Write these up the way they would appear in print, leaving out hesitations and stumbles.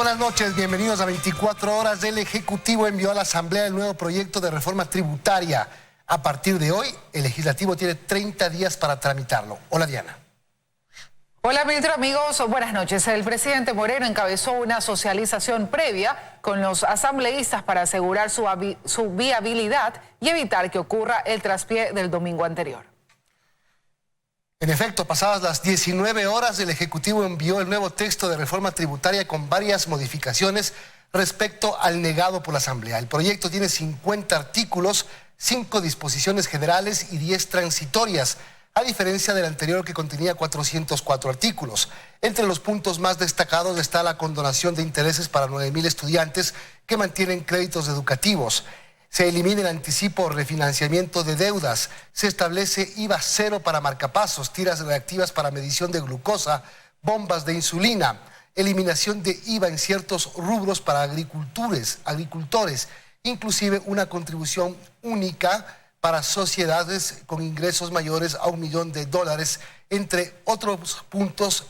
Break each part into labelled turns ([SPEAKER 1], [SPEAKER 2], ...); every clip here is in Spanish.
[SPEAKER 1] Buenas noches, bienvenidos a 24 horas. El Ejecutivo envió a la Asamblea el nuevo proyecto de reforma tributaria. A partir de hoy, el Legislativo tiene 30 días para tramitarlo. Hola, Diana.
[SPEAKER 2] Hola, ministro, amigos. Buenas noches. El presidente Moreno encabezó una socialización previa con los asambleístas para asegurar su viabilidad y evitar que ocurra el traspié del domingo anterior.
[SPEAKER 1] En efecto, pasadas las 19 horas, el Ejecutivo envió el nuevo texto de reforma tributaria con varias modificaciones respecto al negado por la Asamblea. El proyecto tiene 50 artículos, 5 disposiciones generales y 10 transitorias, a diferencia del anterior que contenía 404 artículos. Entre los puntos más destacados está la condonación de intereses para 9.000 estudiantes que mantienen créditos educativos. Se elimina el anticipo o refinanciamiento de deudas. Se establece IVA cero para marcapasos, tiras reactivas para medición de glucosa, bombas de insulina. Eliminación de IVA en ciertos rubros para agricultores. Inclusive una contribución única para sociedades con ingresos mayores a $1 millón, entre otros puntos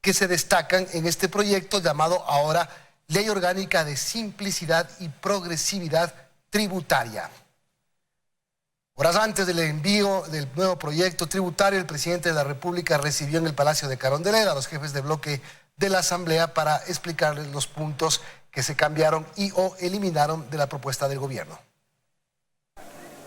[SPEAKER 1] que se destacan en este proyecto llamado ahora Ley Orgánica de Simplicidad y Progresividad Tributaria. Horas antes del envío del nuevo proyecto tributario, el presidente de la República recibió en el Palacio de Carondelet a los jefes de bloque de la Asamblea para explicarles los puntos que se cambiaron y o eliminaron de la propuesta del gobierno.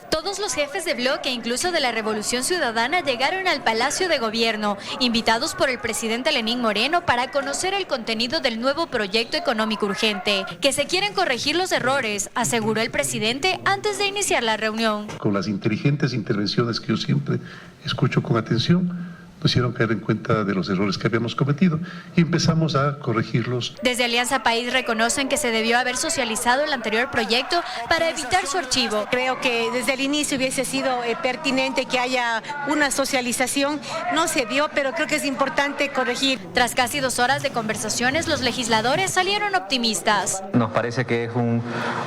[SPEAKER 3] Todos los jefes de bloque, incluso de la Revolución Ciudadana, llegaron al Palacio de Gobierno, invitados por el presidente Lenín Moreno para conocer el contenido del nuevo proyecto económico urgente. Que se quieren corregir los errores, aseguró el presidente antes de iniciar la reunión.
[SPEAKER 4] Con las inteligentes intervenciones que yo siempre escucho con atención, nos hicieron caer en cuenta de los errores que habíamos cometido y empezamos a corregirlos.
[SPEAKER 3] Desde Alianza País reconocen que se debió haber socializado el anterior proyecto para evitar su archivo.
[SPEAKER 5] Creo que desde el inicio hubiese sido pertinente que haya una socialización. No se dio, pero creo que es importante corregir.
[SPEAKER 3] Tras casi 2 horas de conversaciones, los legisladores salieron optimistas.
[SPEAKER 6] Nos parece que es un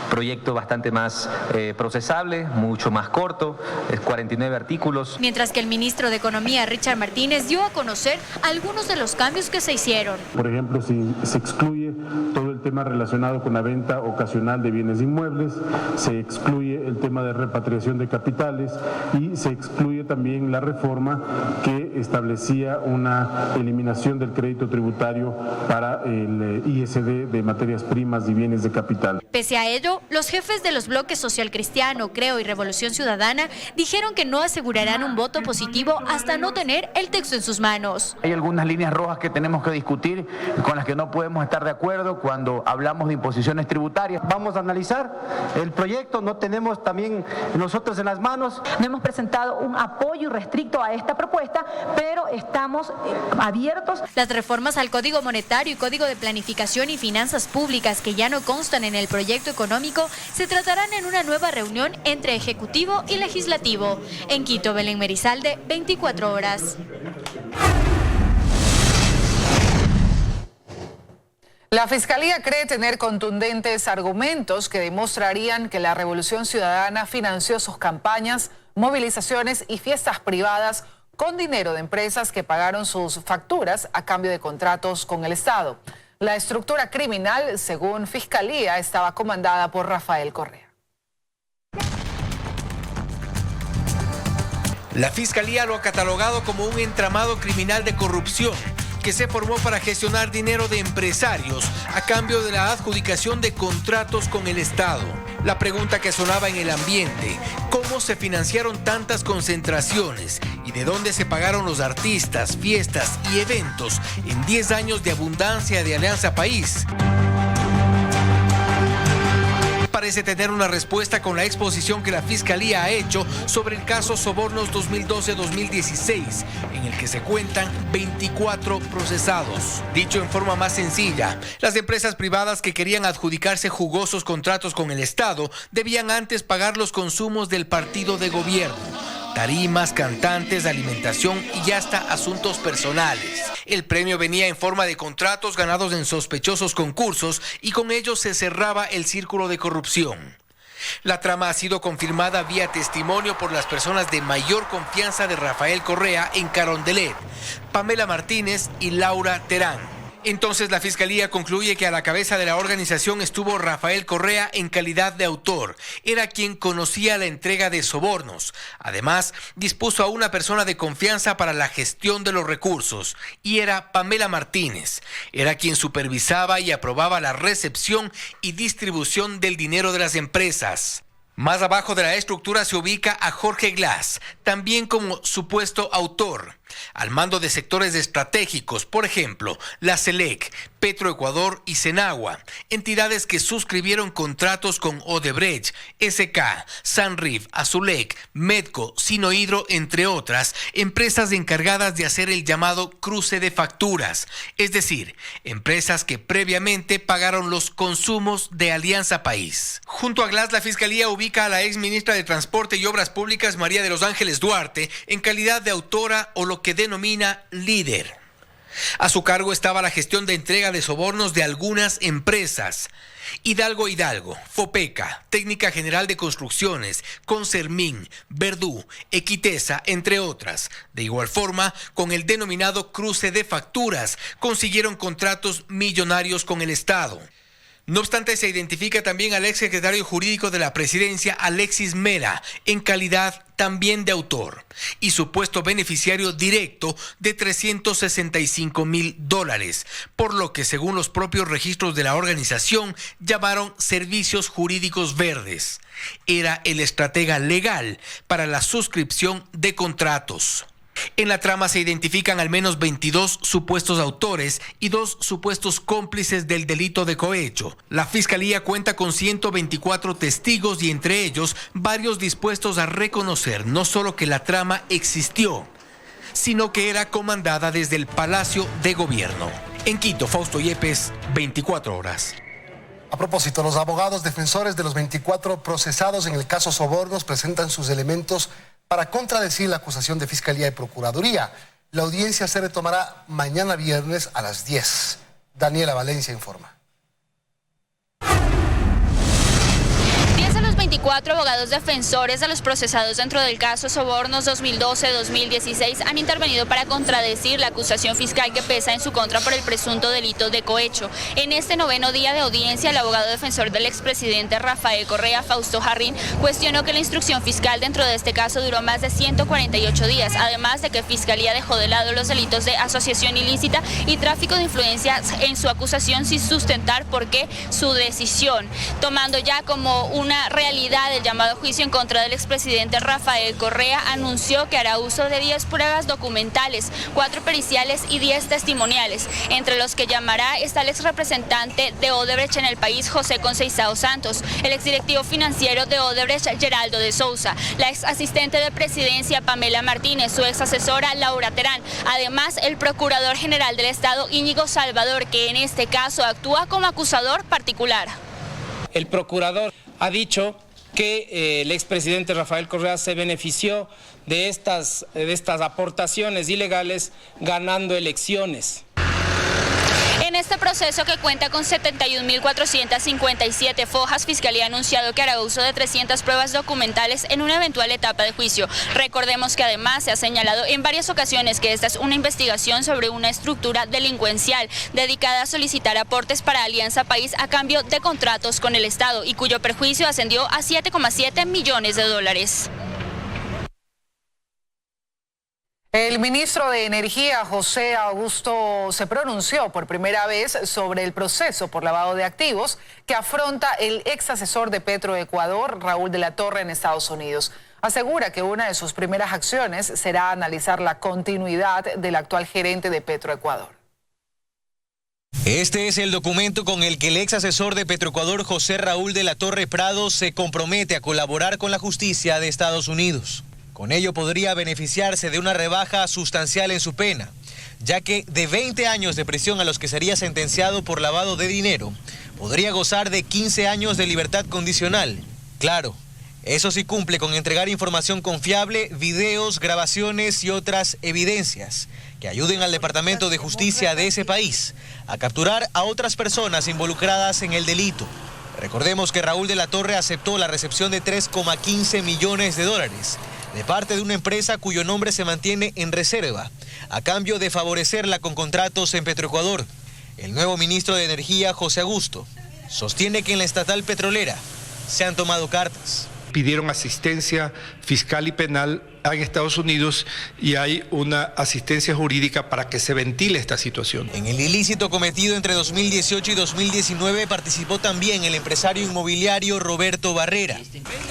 [SPEAKER 6] proyecto bastante más procesable, mucho más corto, es 49 artículos.
[SPEAKER 3] Mientras que el ministro de Economía, Richard Martínez, dio a conocer algunos de los cambios que se hicieron.
[SPEAKER 7] Por ejemplo, si se excluye todo el tema relacionado con la venta ocasional de bienes inmuebles, se excluye el tema de repatriación de capitales y se excluye también la reforma que establecía una eliminación del crédito tributario para el ISD de materias primas y bienes de capital.
[SPEAKER 3] Pese a ello, los jefes de los bloques Social Cristiano, Creo y Revolución Ciudadana dijeron que no asegurarán un voto positivo hasta no tener el texto en sus manos.
[SPEAKER 8] Hay algunas líneas rojas que tenemos que discutir, con las que no podemos estar de acuerdo cuando hablamos de imposiciones tributarias. Vamos a analizar el proyecto, no tenemos también nosotros en las manos.
[SPEAKER 9] No hemos presentado un apoyo irrestricto a esta propuesta, pero estamos abiertos.
[SPEAKER 3] Las reformas al Código Monetario y Código de Planificación y Finanzas Públicas que ya no constan en el proyecto económico se tratarán en una nueva reunión entre Ejecutivo y Legislativo. En Quito, Belén Merizalde, 24 horas.
[SPEAKER 2] La Fiscalía cree tener contundentes argumentos que demostrarían que la Revolución Ciudadana financió sus campañas, movilizaciones y fiestas privadas con dinero de empresas que pagaron sus facturas a cambio de contratos con el Estado. La estructura criminal, según Fiscalía, estaba comandada por Rafael Correa.
[SPEAKER 10] La Fiscalía lo ha catalogado como un entramado criminal de corrupción que se formó para gestionar dinero de empresarios a cambio de la adjudicación de contratos con el Estado. La pregunta que sonaba en el ambiente: ¿cómo se financiaron tantas concentraciones y de dónde se pagaron los artistas, fiestas y eventos en 10 años de abundancia de Alianza País? Parece tener una respuesta con la exposición que la Fiscalía ha hecho sobre el caso Sobornos 2012-2016, en el que se cuentan 24 procesados. Dicho en forma más sencilla, las empresas privadas que querían adjudicarse jugosos contratos con el Estado debían antes pagar los consumos del partido de gobierno: tarimas, cantantes, alimentación y hasta asuntos personales. El premio venía en forma de contratos ganados en sospechosos concursos y con ellos se cerraba el círculo de corrupción. La trama ha sido confirmada vía testimonio por las personas de mayor confianza de Rafael Correa en Carondelet, Pamela Martínez y Laura Terán. Entonces la Fiscalía concluye que a la cabeza de la organización estuvo Rafael Correa en calidad de autor. Era quien conocía la entrega de sobornos. Además, dispuso a una persona de confianza para la gestión de los recursos, y era Pamela Martínez. Era quien supervisaba y aprobaba la recepción y distribución del dinero de las empresas. Más abajo de la estructura se ubica a Jorge Glass, también como supuesto autor, al mando de sectores estratégicos, por ejemplo, la SELEC, Petroecuador y Senagua, entidades que suscribieron contratos con Odebrecht, SK, Sanrif, Azulec, Medco, Sinohidro, entre otras, empresas encargadas de hacer el llamado cruce de facturas, es decir, empresas que previamente pagaron los consumos de Alianza País. Junto a Glass, la Fiscalía ubica a la ex ministra de Transporte y Obras Públicas, María de los Ángeles Duarte, en calidad de autora o lo que denomina líder. A su cargo estaba la gestión de entrega de sobornos de algunas empresas: Hidalgo, Fopeca, Técnica General de Construcciones, Concermin, Verdú, Equitesa, entre otras. De igual forma, con el denominado cruce de facturas, consiguieron contratos millonarios con el Estado. No obstante, se identifica también al exsecretario jurídico de la Presidencia, Alexis Mera, en calidad también de autor y supuesto beneficiario directo de $365,000, por lo que, según los propios registros de la organización, llamaron servicios jurídicos verdes. Era el estratega legal para la suscripción de contratos. En la trama se identifican al menos 22 supuestos autores y 2 supuestos cómplices del delito de cohecho. La Fiscalía cuenta con 124 testigos y entre ellos varios dispuestos a reconocer no solo que la trama existió, sino que era comandada desde el Palacio de Gobierno. En Quito, Fausto Yepes, 24 horas.
[SPEAKER 1] A propósito, los abogados defensores de los 24 procesados en el caso Sobornos presentan sus elementos para contradecir la acusación de Fiscalía y Procuraduría. La audiencia se retomará mañana viernes a las 10. Daniela Valencia informa.
[SPEAKER 11] 24 abogados defensores de los procesados dentro del caso Sobornos 2012-2016 han intervenido para contradecir la acusación fiscal que pesa en su contra por el presunto delito de cohecho. En este 9º día de audiencia, el abogado defensor del expresidente Rafael Correa, Fausto Jarrín, cuestionó que la instrucción fiscal dentro de este caso duró más de 148 días, además de que Fiscalía dejó de lado los delitos de asociación ilícita y tráfico de influencias en su acusación sin sustentar por qué su decisión, tomando ya como una realidad el llamado juicio en contra del expresidente Rafael Correa. Anunció que hará uso de 10 pruebas documentales, 4 periciales y 10 testimoniales. Entre los que llamará está el exrepresentante de Odebrecht en el país, José Conceizao Santos, el exdirectivo financiero de Odebrecht, Geraldo de Souza, la ex asistente de presidencia, Pamela Martínez, su ex asesora, Laura Terán. Además, el procurador general del Estado, Íñigo Salvador, que en este caso actúa como acusador particular.
[SPEAKER 12] El procurador ha dicho que el expresidente Rafael Correa se benefició de estas aportaciones ilegales ganando elecciones.
[SPEAKER 11] En este proceso, que cuenta con 71.457 fojas, Fiscalía ha anunciado que hará uso de 300 pruebas documentales en una eventual etapa de juicio. Recordemos que además se ha señalado en varias ocasiones que esta es una investigación sobre una estructura delincuencial dedicada a solicitar aportes para Alianza País a cambio de contratos con el Estado y cuyo perjuicio ascendió a $7,7 millones.
[SPEAKER 2] El ministro de Energía, José Augusto, se pronunció por primera vez sobre el proceso por lavado de activos que afronta el ex asesor de Petroecuador, Raúl de la Torre, en Estados Unidos. Asegura que una de sus primeras acciones será analizar la continuidad del actual gerente de Petroecuador.
[SPEAKER 13] Este es el documento con el que el ex asesor de Petroecuador, José Raúl de la Torre Prado, se compromete a colaborar con la justicia de Estados Unidos. Con ello podría beneficiarse de una rebaja sustancial en su pena, ya que de 20 años de prisión a los que sería sentenciado por lavado de dinero, podría gozar de 15 años de libertad condicional. Claro, eso sí cumple con entregar información confiable, videos, grabaciones y otras evidencias que ayuden al Departamento de Justicia de ese país a capturar a otras personas involucradas en el delito. Recordemos que Raúl de la Torre aceptó la recepción de $3,15 millones de parte de una empresa cuyo nombre se mantiene en reserva, a cambio de favorecerla con contratos en Petroecuador. El nuevo ministro de Energía, José Augusto, sostiene que en la estatal petrolera se han tomado cartas.
[SPEAKER 14] Pidieron asistencia fiscal y penal en Estados Unidos y hay una asistencia jurídica para que se ventile esta situación.
[SPEAKER 13] En el ilícito cometido entre 2018 y 2019 participó también el empresario inmobiliario Roberto Barrera,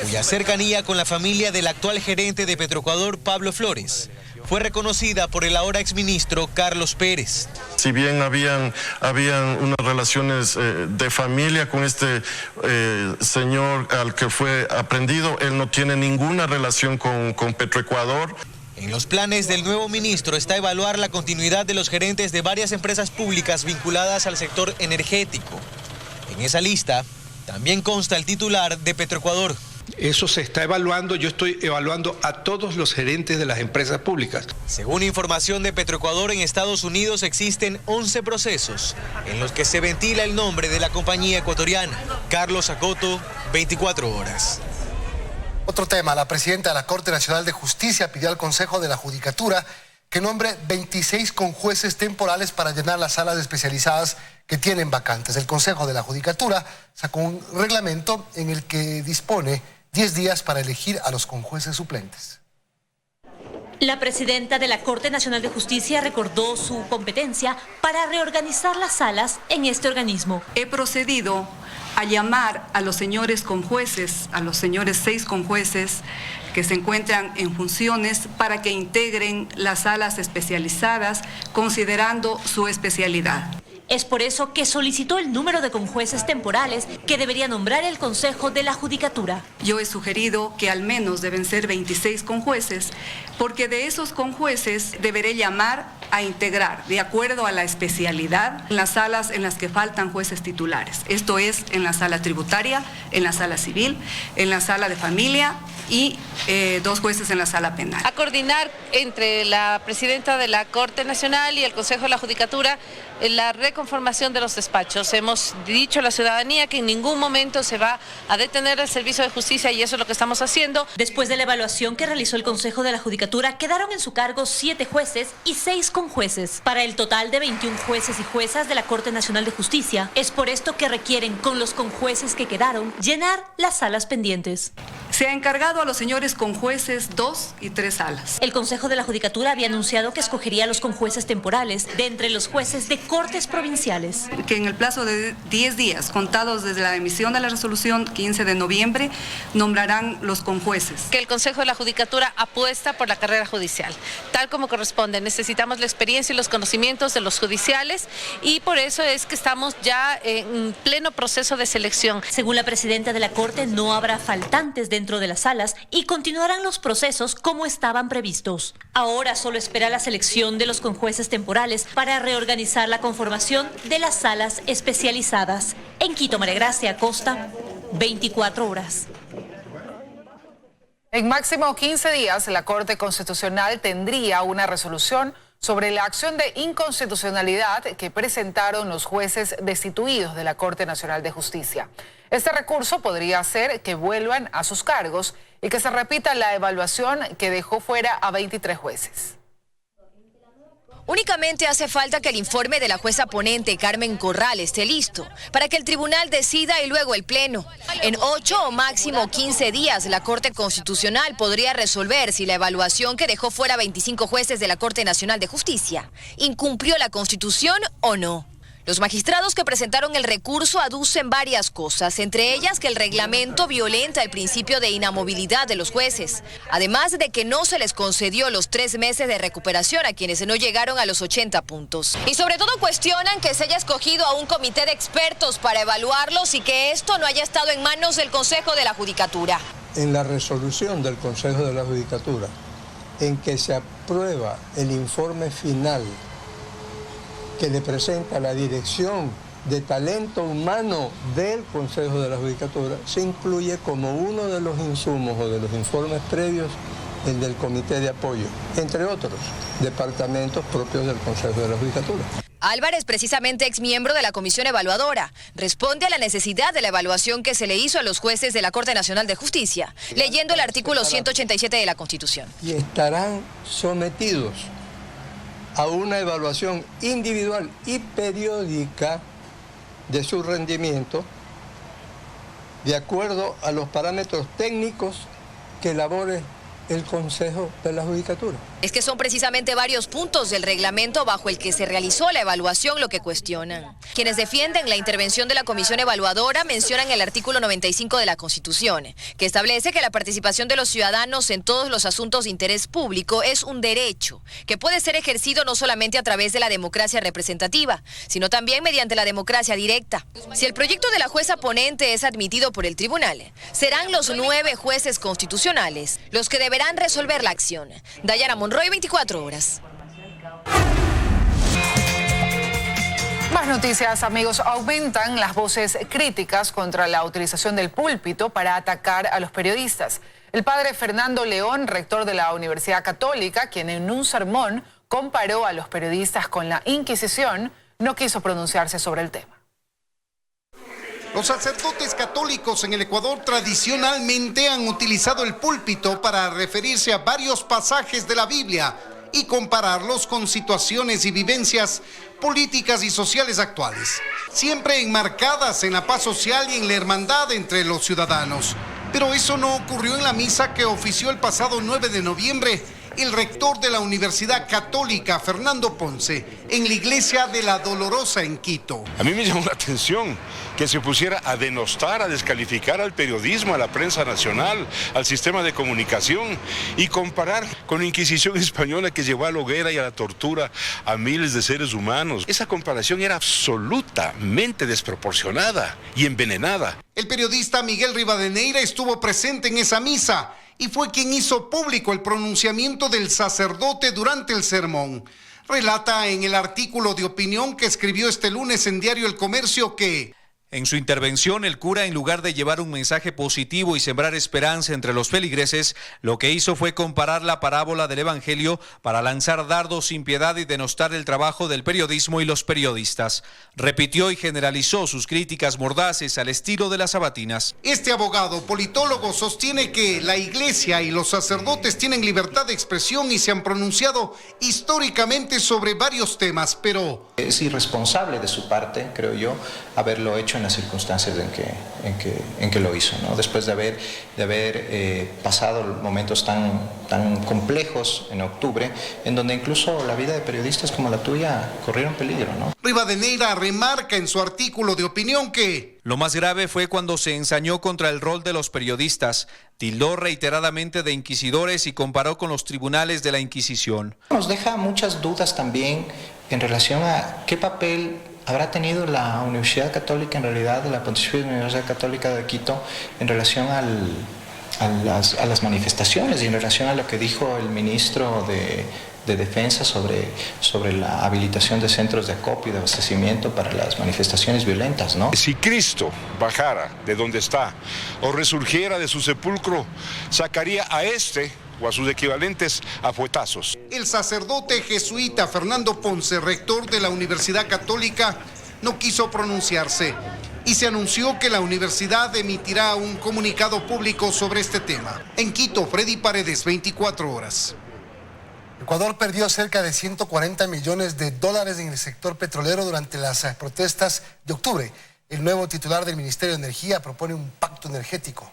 [SPEAKER 13] cuya cercanía con la familia del actual gerente de Petroecuador, Pablo Flores, fue reconocida por el ahora exministro Carlos Pérez.
[SPEAKER 15] Si bien habían unas relaciones de familia con este señor al que fue aprehendido, él no tiene ninguna relación con Petroecuador.
[SPEAKER 13] En los planes del nuevo ministro está evaluar la continuidad de los gerentes de varias empresas públicas vinculadas al sector energético. En esa lista también consta el titular de Petroecuador.
[SPEAKER 14] Eso se está evaluando, yo estoy evaluando a todos los gerentes de las empresas públicas.
[SPEAKER 13] Según información de Petroecuador, en Estados Unidos existen 11 procesos en los que se ventila el nombre de la compañía ecuatoriana. Carlos Acoto, 24 horas.
[SPEAKER 1] Otro tema, la presidenta de la Corte Nacional de Justicia pidió al Consejo de la Judicatura que nombre 26 conjueces temporales para llenar las salas especializadas que tienen vacantes. El Consejo de la Judicatura sacó un reglamento en el que dispone 10 días para elegir a los conjueces suplentes.
[SPEAKER 16] La presidenta de la Corte Nacional de Justicia recordó su competencia para reorganizar las salas en este organismo.
[SPEAKER 17] He procedido a llamar a los señores conjueces, a los señores 6 conjueces que se encuentran en funciones para que integren las salas especializadas considerando su especialidad.
[SPEAKER 16] Es por eso que solicitó el número de conjueces temporales que debería nombrar el Consejo de la Judicatura.
[SPEAKER 17] Yo he sugerido que al menos deben ser 26 conjueces, porque de esos conjueces deberé llamar a integrar, de acuerdo a la especialidad, las salas en las que faltan jueces titulares. Esto es en la sala tributaria, en la sala civil, en la sala de familia y 2 jueces en la sala penal.
[SPEAKER 18] A coordinar entre la presidenta de la Corte Nacional y el Consejo de la Judicatura la reconformación de los despachos. Hemos dicho a la ciudadanía que en ningún momento se va a detener el servicio de justicia y eso es lo que estamos haciendo.
[SPEAKER 16] Después de la evaluación que realizó el Consejo de la Judicatura, quedaron en su cargo 7 jueces y 6 conjueces, para el total de 21 jueces y juezas de la Corte Nacional de Justicia. Es por esto que requieren, con los conjueces que quedaron, llenar las salas pendientes.
[SPEAKER 17] Se ha encargado a los señores conjueces 2 y 3 salas.
[SPEAKER 16] El Consejo de la Judicatura había anunciado que escogería a los conjueces temporales de entre los jueces de cortes provinciales.
[SPEAKER 17] Que en el plazo de 10 días, contados desde la emisión de la resolución 15 de noviembre, nombrarán los conjueces.
[SPEAKER 18] Que el Consejo de la Judicatura apuesta por la carrera judicial, tal como corresponde. Necesitamos la experiencia y los conocimientos de los judiciales y por eso es que estamos ya en pleno proceso de selección.
[SPEAKER 16] Según la presidenta de la Corte, no habrá faltantes dentro de las salas y continuarán los procesos como estaban previstos. Ahora solo espera la selección de los conjueces temporales para reorganizar la conformación de las salas especializadas. En Quito, María Gracia Acosta, 24 horas.
[SPEAKER 2] En máximo 15 días, la Corte Constitucional tendría una resolución sobre la acción de inconstitucionalidad que presentaron los jueces destituidos de la Corte Nacional de Justicia. Este recurso podría hacer que vuelvan a sus cargos y que se repita la evaluación que dejó fuera a 23 jueces.
[SPEAKER 19] Únicamente hace falta que el informe de la jueza ponente Carmen Corral esté listo para que el tribunal decida y luego el pleno. En 8 o máximo 15 días, la Corte Constitucional podría resolver si la evaluación que dejó fuera 25 jueces de la Corte Nacional de Justicia incumplió la Constitución o no. Los magistrados que presentaron el recurso aducen varias cosas, entre ellas que el reglamento violenta el principio de inamovilidad de los jueces, además de que no se les concedió los 3 meses de recuperación a quienes no llegaron a los 80 puntos. Y sobre todo cuestionan que se haya escogido a un comité de expertos para evaluarlos y que esto no haya estado en manos del Consejo de la Judicatura.
[SPEAKER 20] En la resolución del Consejo de la Judicatura, en que se aprueba el informe final que le presenta la Dirección de Talento Humano del Consejo de la Judicatura, se incluye como uno de los insumos o de los informes previos el del Comité de Apoyo, entre otros departamentos propios del Consejo de la Judicatura.
[SPEAKER 19] Álvarez, precisamente exmiembro de la Comisión Evaluadora, responde a la necesidad de la evaluación que se le hizo a los jueces de la Corte Nacional de Justicia, leyendo el artículo 187 de la Constitución.
[SPEAKER 20] Y estarán sometidos a una evaluación individual y periódica de su rendimiento de acuerdo a los parámetros técnicos que elabore el Consejo de la Judicatura.
[SPEAKER 19] Es que son precisamente varios puntos del reglamento bajo el que se realizó la evaluación lo que cuestionan. Quienes defienden la intervención de la comisión evaluadora mencionan el artículo 95 de la Constitución, que establece que la participación de los ciudadanos en todos los asuntos de interés público es un derecho, que puede ser ejercido no solamente a través de la democracia representativa, sino también mediante la democracia directa. Si el proyecto de la jueza ponente es admitido por el tribunal, serán los 9 jueces constitucionales los que deberán resolver la acción. Dayana Monroy, 24 horas.
[SPEAKER 2] Más noticias, amigos. Aumentan las voces críticas contra la utilización del púlpito para atacar a los periodistas. El padre Fernando León, rector de la Universidad Católica, quien en un sermón comparó a los periodistas con la Inquisición, no quiso pronunciarse sobre el tema.
[SPEAKER 21] Los sacerdotes católicos en el Ecuador tradicionalmente han utilizado el púlpito para referirse a varios pasajes de la Biblia y compararlos con situaciones y vivencias políticas y sociales actuales, siempre enmarcadas en la paz social y en la hermandad entre los ciudadanos. Pero eso no ocurrió en la misa que ofició el pasado 9 de noviembre el rector de la Universidad Católica, Fernando Ponce, en la iglesia de La Dolorosa en Quito.
[SPEAKER 22] A mí me llamó la atención que se pusiera a denostar, a descalificar al periodismo, a la prensa nacional, al sistema de comunicación y comparar con la Inquisición española que llevó a la hoguera y a la tortura a miles de seres humanos. Esa comparación era absolutamente desproporcionada y envenenada.
[SPEAKER 21] El periodista Miguel Rivadeneira estuvo presente en esa misa y fue quien hizo público el pronunciamiento del sacerdote durante el sermón. Relata en el artículo de opinión que escribió este lunes en Diario El Comercio que...
[SPEAKER 23] En su intervención, el cura, en lugar de llevar un mensaje positivo y sembrar esperanza entre los feligreses, lo que hizo fue comparar la parábola del Evangelio para lanzar dardos sin piedad y denostar el trabajo del periodismo y los periodistas. Repitió y generalizó sus críticas mordaces al estilo de las sabatinas.
[SPEAKER 21] Este abogado politólogo sostiene que la iglesia y los sacerdotes tienen libertad de expresión y se han pronunciado históricamente sobre varios temas, pero...
[SPEAKER 24] Es irresponsable de su parte, creo yo, haberlo hecho en las circunstancias en que lo hizo, ¿no? Después de haber pasado momentos tan complejos en octubre, en donde incluso la vida de periodistas como la tuya corrieron peligro, ¿no?
[SPEAKER 21] Rivadeneira remarca en su artículo de opinión que...
[SPEAKER 23] Lo más grave fue cuando se ensañó contra el rol de los periodistas, tildó reiteradamente de inquisidores y comparó con los tribunales de la Inquisición.
[SPEAKER 24] Nos deja muchas dudas también en relación a qué papel habrá tenido la Universidad Católica, en realidad, de la Pontificia Universidad Católica de Quito, en relación a las manifestaciones y en relación a lo que dijo el ministro de Defensa sobre la habilitación de centros de acopio y de abastecimiento para las manifestaciones violentas, ¿no?
[SPEAKER 22] Si Cristo bajara de donde está o resurgiera de su sepulcro, sacaría a este o a sus equivalentes a fuetazos.
[SPEAKER 21] El sacerdote jesuita Fernando Ponce, rector de la Universidad Católica, no quiso pronunciarse y se anunció que la universidad emitirá un comunicado público sobre este tema. En Quito, Freddy Paredes, 24 horas. Ecuador perdió cerca de 140 millones de dólares en el sector petrolero durante las protestas de octubre. El nuevo titular del Ministerio de Energía propone un pacto energético.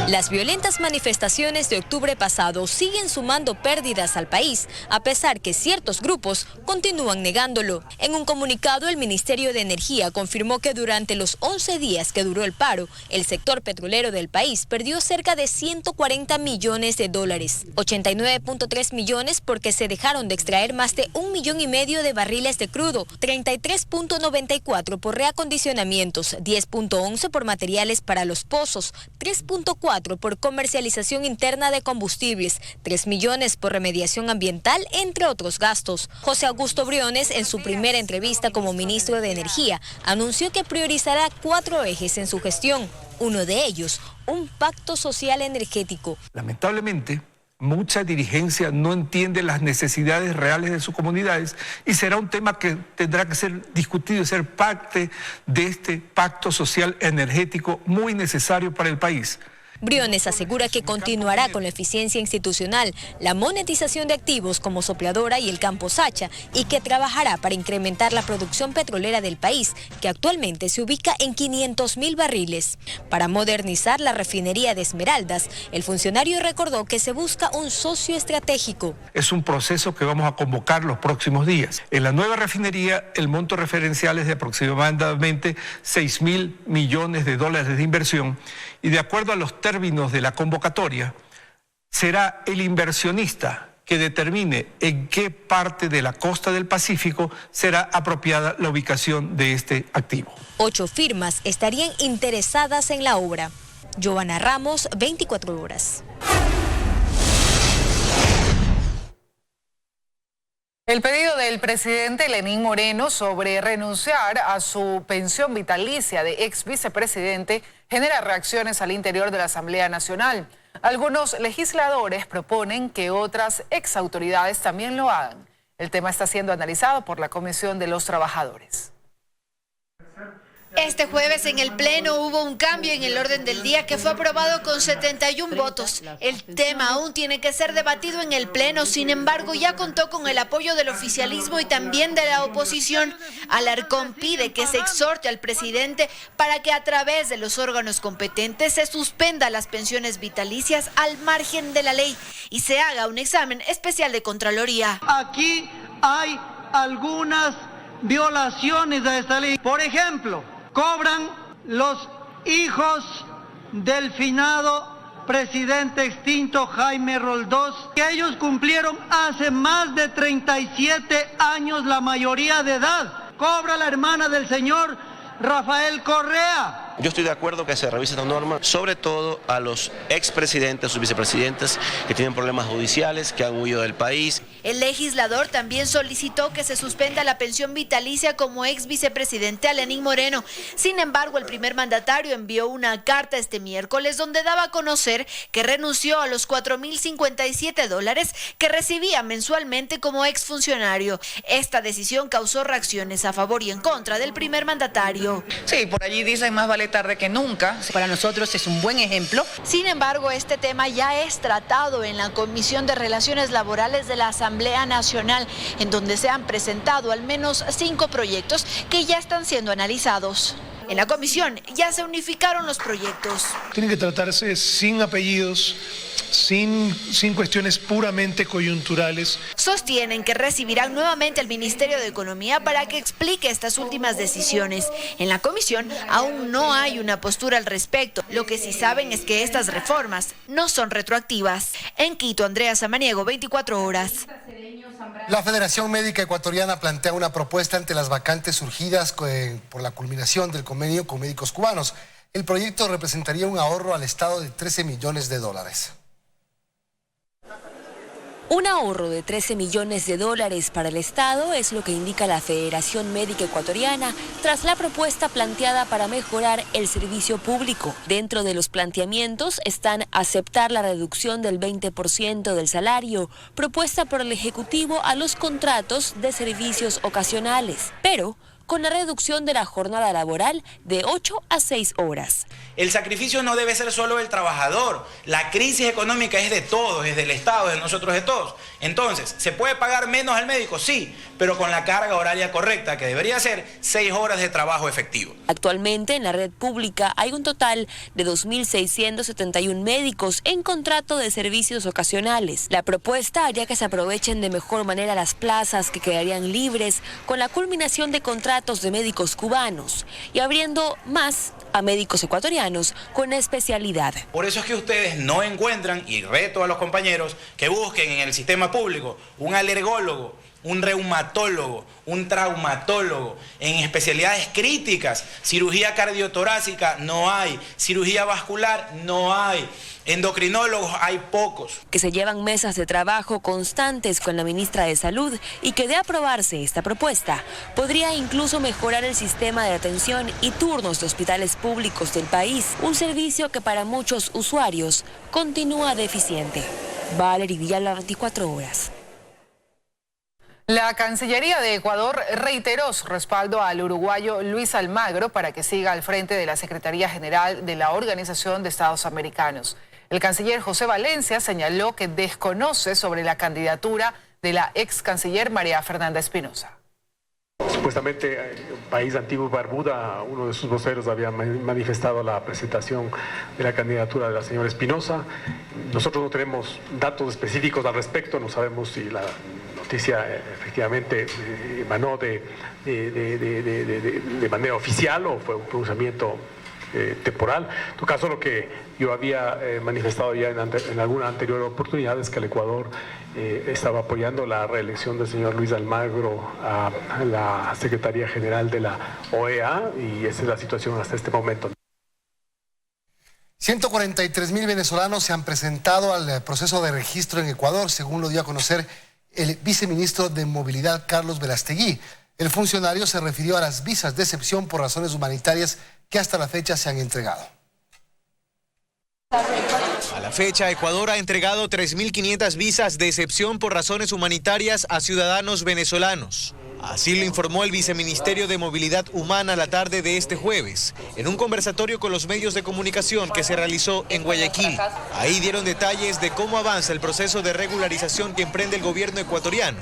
[SPEAKER 3] Las violentas manifestaciones de octubre pasado siguen sumando pérdidas al país, a pesar que ciertos grupos continúan negándolo. En un comunicado, el Ministerio de Energía confirmó que durante los 11 días que duró el paro, el sector petrolero del país perdió cerca de 140 millones de dólares, 89.3 millones porque se dejaron de extraer más de 1,5 millones de barriles de crudo, 33.94 por reacondicionamientos, 10.11 por materiales para los pozos, 3.4 por comercialización interna de combustibles, 3 millones por remediación ambiental, entre otros gastos. José Augusto Briones, en su primera entrevista como ministro de Energía, anunció que priorizará 4 ejes en su gestión. Uno de ellos, un pacto social energético.
[SPEAKER 25] Lamentablemente, mucha dirigencia no entiende las necesidades reales de sus comunidades y será un tema que tendrá que ser discutido y ser parte de este pacto social energético muy necesario para el país.
[SPEAKER 3] Briones asegura que continuará con la eficiencia institucional, la monetización de activos como Sopladora y el Campo Sacha, y que trabajará para incrementar la producción petrolera del país, que actualmente se ubica en 500.000 barriles. Para modernizar la refinería de Esmeraldas, el funcionario recordó que se busca un socio estratégico.
[SPEAKER 25] Es un proceso que vamos a convocar los próximos días. En la nueva refinería, el monto referencial es de aproximadamente $6.000 millones de inversión, y de acuerdo a los términos de la convocatoria, será el inversionista que determine en qué parte de la costa del Pacífico será apropiada la ubicación de este activo.
[SPEAKER 3] 8 firmas estarían interesadas en la obra. Giovanna Ramos, 24 horas.
[SPEAKER 2] El pedido del presidente Lenín Moreno sobre renunciar a su pensión vitalicia de ex vicepresidente genera reacciones al interior de la Asamblea Nacional. Algunos legisladores proponen que otras ex autoridades también lo hagan. El tema está siendo analizado por la Comisión de los Trabajadores.
[SPEAKER 4] Este jueves en el Pleno hubo un cambio en el orden del día que fue aprobado con 71 votos. El tema aún tiene que ser debatido en el Pleno, sin embargo ya contó con el apoyo del oficialismo y también de la oposición. Alarcón pide que se exhorte al presidente para que a través de los órganos competentes se suspenda las pensiones vitalicias al margen de la ley y se haga un examen especial de Contraloría.
[SPEAKER 5] Aquí hay algunas violaciones a esta ley. Por ejemplo, cobran los hijos del finado presidente extinto Jaime Roldós, que ellos cumplieron hace más de 37 años la mayoría de edad. Cobra la hermana del señor Rafael Correa.
[SPEAKER 6] Yo estoy de acuerdo que se revise esta norma, sobre todo a los expresidentes, sus vicepresidentes que tienen problemas judiciales, que han huido del país.
[SPEAKER 4] El legislador también solicitó que se suspenda la pensión vitalicia como ex vicepresidente a Lenín Moreno. Sin embargo, el primer mandatario envió una carta este miércoles donde daba a conocer que renunció a los $4.057 que recibía mensualmente como exfuncionario. Esta decisión causó reacciones a favor y en contra del primer mandatario.
[SPEAKER 7] Sí, por allí dicen más vale tarde que nunca. Para nosotros es un buen ejemplo.
[SPEAKER 4] Sin embargo, este tema ya es tratado en la Comisión de Relaciones Laborales de la Asamblea Nacional, en donde se han presentado al menos 5 proyectos que ya están siendo analizados. En la comisión ya se unificaron los proyectos.
[SPEAKER 8] Tiene que tratarse sin apellidos, sin cuestiones puramente coyunturales.
[SPEAKER 4] Sostienen que recibirán nuevamente al Ministerio de Economía para que explique estas últimas decisiones. En la comisión aún no hay una postura al respecto. Lo que sí saben es que estas reformas no son retroactivas. En Quito, Andrea Samaniego, 24 horas.
[SPEAKER 1] La Federación Médica Ecuatoriana plantea una propuesta ante las vacantes surgidas por la culminación del convenio con médicos cubanos. El proyecto representaría un ahorro al Estado de $13 millones.
[SPEAKER 3] Un ahorro de $13 millones para el Estado es lo que indica la Federación Médica Ecuatoriana tras la propuesta planteada para mejorar el servicio público. Dentro de los planteamientos están aceptar la reducción del 20% del salario propuesta por el Ejecutivo a los contratos de servicios ocasionales, pero con la reducción de la jornada laboral de 8 a 6 horas.
[SPEAKER 26] El sacrificio no debe ser solo del trabajador. La crisis económica es de todos, es del Estado, es de nosotros, de todos. Entonces, ¿se puede pagar menos al médico? Sí, pero con la carga horaria correcta, que debería ser 6 horas de trabajo efectivo.
[SPEAKER 3] Actualmente en la red pública hay un total de 2.671 médicos en contrato de servicios ocasionales. La propuesta haría que se aprovechen de mejor manera las plazas que quedarían libres con la culminación de contratos de médicos cubanos y abriendo más a médicos ecuatorianos con especialidad.
[SPEAKER 26] Por eso es que ustedes no encuentran, y reto a los compañeros, que busquen en el sistema público un alergólogo, un reumatólogo, un traumatólogo, en especialidades críticas. Cirugía cardiotorácica no hay, cirugía vascular no hay, endocrinólogos hay pocos.
[SPEAKER 3] Que se llevan mesas de trabajo constantes con la ministra de Salud y que de aprobarse esta propuesta, podría incluso mejorar el sistema de atención y turnos de hospitales públicos del país, un servicio que para muchos usuarios continúa deficiente. Valery Villalba, 24 horas.
[SPEAKER 2] La Cancillería de Ecuador reiteró su respaldo al uruguayo Luis Almagro para que siga al frente de la Secretaría General de la Organización de Estados Americanos. El canciller José Valencia señaló que desconoce sobre la candidatura de la ex canciller María Fernanda Espinosa.
[SPEAKER 9] Supuestamente el país antiguo Barbuda, uno de sus voceros había manifestado la presentación de la candidatura de la señora Espinosa. Nosotros no tenemos datos específicos al respecto, no sabemos si la noticia efectivamente emanó de manera oficial o fue un pronunciamiento temporal. En todo caso, lo que yo había manifestado ya en alguna anterior oportunidad es que el Ecuador estaba apoyando la reelección del señor Luis Almagro a la Secretaría General de la OEA, y esa es la situación hasta este momento.
[SPEAKER 1] 143,000 venezolanos se han presentado al proceso de registro en Ecuador, según lo dio a conocer el viceministro de Movilidad, Carlos Verástegui. El funcionario se refirió a las visas de excepción por razones humanitarias que hasta la fecha se han entregado.
[SPEAKER 13] A la fecha, Ecuador ha entregado 3.500 visas de excepción por razones humanitarias a ciudadanos venezolanos. Así lo informó el Viceministerio de Movilidad Humana la tarde de este jueves, en un conversatorio con los medios de comunicación que se realizó en Guayaquil. Ahí dieron detalles de cómo avanza el proceso de regularización que emprende el gobierno ecuatoriano,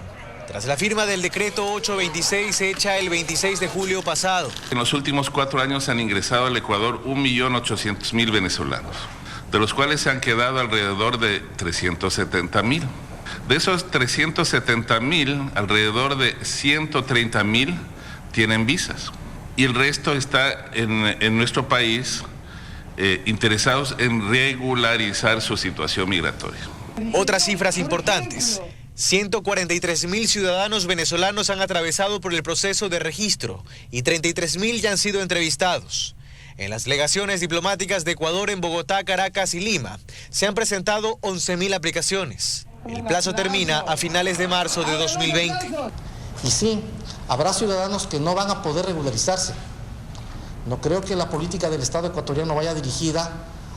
[SPEAKER 13] tras la firma del decreto 826 hecha el 26 de julio pasado.
[SPEAKER 10] En los últimos 4 años han ingresado al Ecuador 1.800.000 venezolanos, de los cuales se han quedado alrededor de 370.000. De esos 370.000, alrededor de 130.000 tienen visas. Y el resto está en nuestro país interesados en regularizar su situación migratoria.
[SPEAKER 13] Otras cifras importantes. 143.000 ciudadanos venezolanos han atravesado por el proceso de registro y 33.000 ya han sido entrevistados. En las legaciones diplomáticas de Ecuador en Bogotá, Caracas y Lima se han presentado 11.000 aplicaciones. El plazo termina a finales de marzo de 2020.
[SPEAKER 11] Y sí, habrá ciudadanos que no van a poder regularizarse. No creo que la política del Estado ecuatoriano vaya dirigida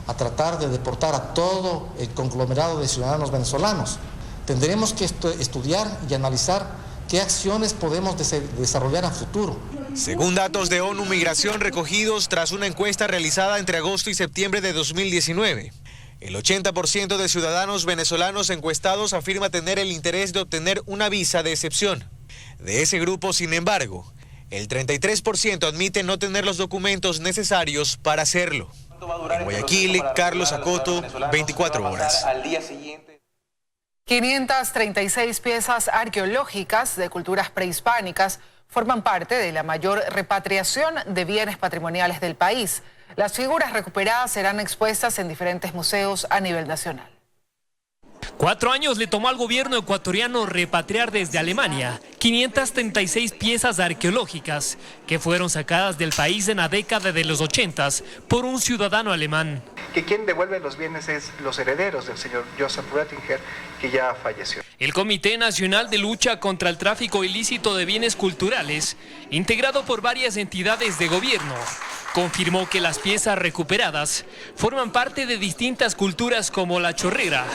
[SPEAKER 11] a tratar de deportar a todo el conglomerado de ciudadanos venezolanos. Tendremos que estudiar y analizar qué acciones podemos desarrollar a futuro.
[SPEAKER 13] Según datos de ONU Migración recogidos tras una encuesta realizada entre agosto y septiembre de 2019, el 80% de ciudadanos venezolanos encuestados afirma tener el interés de obtener una visa de excepción. De ese grupo, sin embargo, el 33% admite no tener los documentos necesarios para hacerlo. En Guayaquil, Carlos Acoto, 24 horas.
[SPEAKER 2] 536 piezas arqueológicas de culturas prehispánicas forman parte de la mayor repatriación de bienes patrimoniales del país. Las figuras recuperadas serán expuestas en diferentes museos a nivel nacional.
[SPEAKER 12] 4 años le tomó al gobierno ecuatoriano repatriar desde Alemania 536 piezas arqueológicas que fueron sacadas del país en la década de los 80 por un ciudadano alemán.
[SPEAKER 14] Que quien devuelve los bienes es los herederos del señor Joseph Rattinger, que ya falleció.
[SPEAKER 12] El Comité Nacional de Lucha contra el Tráfico Ilícito de Bienes Culturales, integrado por varias entidades de gobierno, confirmó que las piezas recuperadas forman parte de distintas culturas como la Chorrera,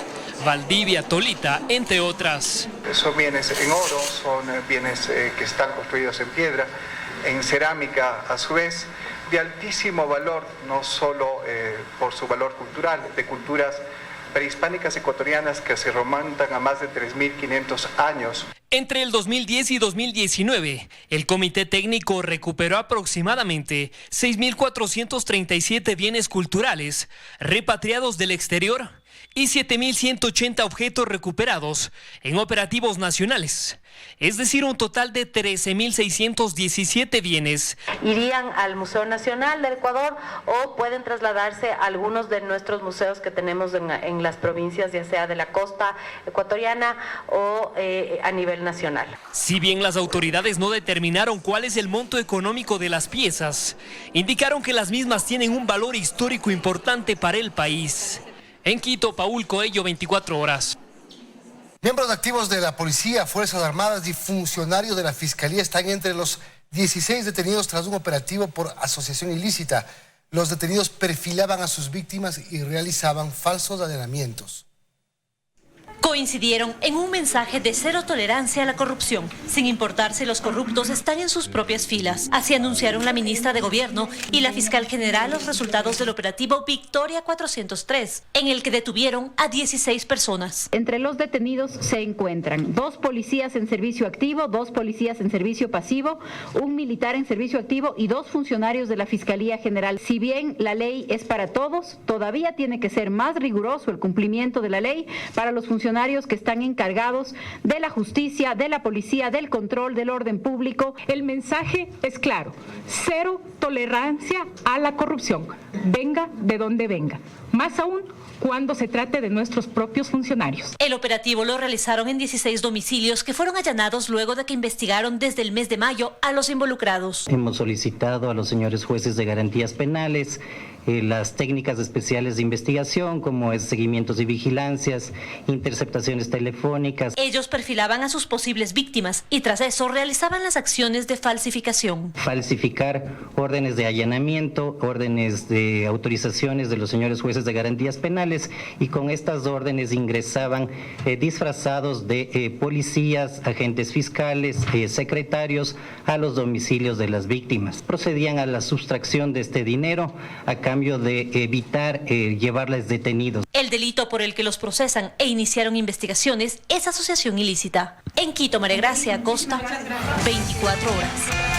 [SPEAKER 12] Valdivia, Tolita, entre otras.
[SPEAKER 14] Son bienes en oro, son bienes que están construidos en piedra, en cerámica a su vez, de altísimo valor, no solo por su valor cultural, de culturas prehispánicas ecuatorianas que se remontan a más de 3.500 años.
[SPEAKER 12] Entre el 2010 y 2019, el Comité Técnico recuperó aproximadamente 6.437 bienes culturales repatriados del exterior y 7.180 objetos recuperados en operativos nacionales, es decir, un total de 13.617 bienes.
[SPEAKER 15] Irían al Museo Nacional del Ecuador o pueden trasladarse a algunos de nuestros museos que tenemos en las provincias, ya sea de la costa ecuatoriana o a nivel nacional.
[SPEAKER 12] Si bien las autoridades no determinaron cuál es el monto económico de las piezas, indicaron que las mismas tienen un valor histórico importante para el país. En Quito, Paul Coello, 24 horas.
[SPEAKER 1] Miembros activos de la policía, Fuerzas Armadas y funcionarios de la Fiscalía están entre los 16 detenidos tras un operativo por asociación ilícita. Los detenidos perfilaban a sus víctimas y realizaban falsos allanamientos.
[SPEAKER 16] Coincidieron en un mensaje de cero tolerancia a la corrupción, sin importar si los corruptos están en sus propias filas. Así anunciaron la ministra de Gobierno y la fiscal general los resultados del operativo Victoria 403, en el que detuvieron a 16 personas.
[SPEAKER 17] Entre los detenidos se encuentran 2 policías en servicio activo, 2 policías en servicio pasivo, un militar en servicio activo y 2 funcionarios de la Fiscalía General. Si bien la ley es para todos, todavía tiene que ser más riguroso el cumplimiento de la ley para los funcionarios que están encargados de la justicia, de la policía, del control del orden público.
[SPEAKER 18] El mensaje es claro: cero tolerancia a la corrupción, venga de donde venga, más aún cuando se trate de nuestros propios funcionarios.
[SPEAKER 16] El operativo lo realizaron en 16 domicilios que fueron allanados luego de que investigaron desde el mes de mayo a los involucrados.
[SPEAKER 19] Hemos solicitado a los señores jueces de garantías penales las técnicas especiales de investigación, como es seguimientos y vigilancias, interceptaciones telefónicas.
[SPEAKER 16] Ellos perfilaban a sus posibles víctimas y tras eso realizaban las acciones de falsificación.
[SPEAKER 19] Falsificar órdenes de allanamiento, órdenes de autorizaciones de los señores jueces de garantías penales, y con estas órdenes ingresaban disfrazados de policías, agentes fiscales, secretarios a los domicilios de las víctimas. Procedían a la sustracción de este dinero a cambio de evitar llevarles detenidos.
[SPEAKER 16] El delito por el que los procesan e iniciaron investigaciones es asociación ilícita. En Quito, María Gracia Acosta, 24 horas.